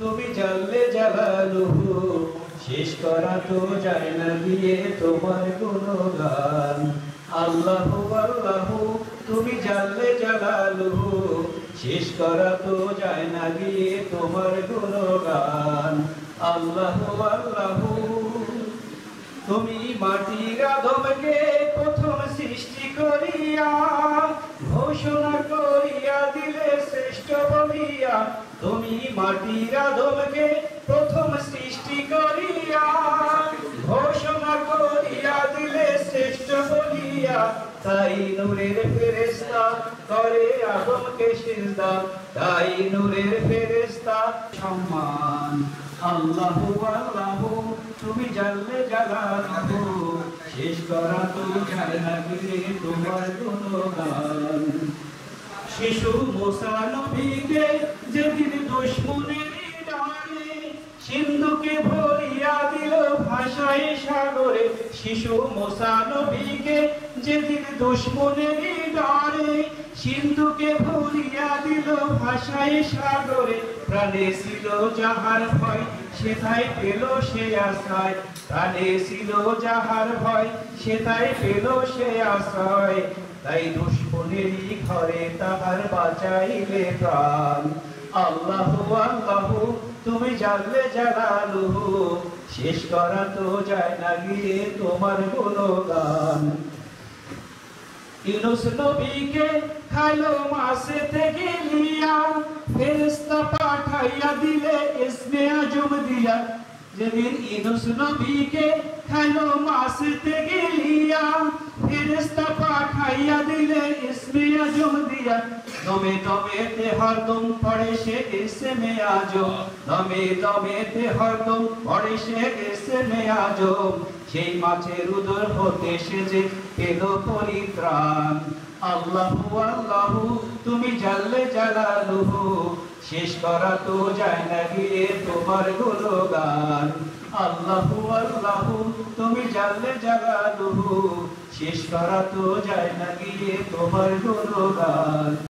তুমি জানলে জালালুহু শেষ করা তো যায় না গিয়ে তোমার গুণগান। আল্লাহু আল্লাহু তুমি জানলে জালালুহু শেষ করা তো যায় না গিয়ে তোমার গুণগান। আল্লাহু আল্লাহু তুমি মাটির আদমকে প্রথম সৃষ্টি করিয়া ঘোষণা করিয়া দিলে শ্রেষ্ঠ বলিয়া। তুমি মাটির আদমকে প্রথম সৃষ্টি করিয়া ঘোষণা করিয়া দিলে শ্রেষ্ঠ বলিয়া। তাই নূরের ফেরেশতা করে আদমকে সিজদা, তাই নূরের ফেরেশতা সম্মান। আল্লাহু আল্লাহু তুমি জানলে জালালুহু শেষ করা তো যায় না গিয়ে তোমার গুণগান। শিশু মুসা নবীকে যেদিন দুশমনের ডানে সিন্ধুকে ভরিয়া দিল ভাষায় সাগরে। শিশু মুসা নবীকে যেদিন দুশমনের ডানে সিন্ধুকে ভরিয়া দিল ভাষায় সাগরে। প্রাণে ছিল যাহার ভয় সেটাই পেল সে আশ্রয়, প্রাণে ছিল যাহার ভয় সেটাই পেল সে আশ্রয়। তাই দুশমনেরই ঘরে তাহার বাঁচাইলে প্রাণ। আল্লাহু আল্লাহু তুমি জানলে জালালুহু শেষ করা তো যায় না গিয়ে তোমার গুণগান। ইউনূস নবীকে খাইলো মাছেতে গিলিয়া ফেরেশতা পাঠাইয়া দিলে ইসমে আজম দিয়া। যেদিন ইউনূস নবীকে খাইলো মাছেতে গিলিয়া ফেরেশতা পাঠাইয়া দিলে ইসমে আজম দিয়া। দমে দমেতে হরদম পড়ে সে ইসমে আজম, দমে দমেতে হরদম পড়ে সে ইসমে আজম। সেই মাছের উদর হতে সে যে পেল পরিত্রাণ। আল্লাহু আল্লাহু তুমি জানলে জালালুহু শেষ করা তো যায় না গিয়ে তোমার গুণগান। আল্লাহু আল্লাহু তুমি জানলে জালালুহু শেষ করা তো যায় না গিয়ে তোমার গুণগান।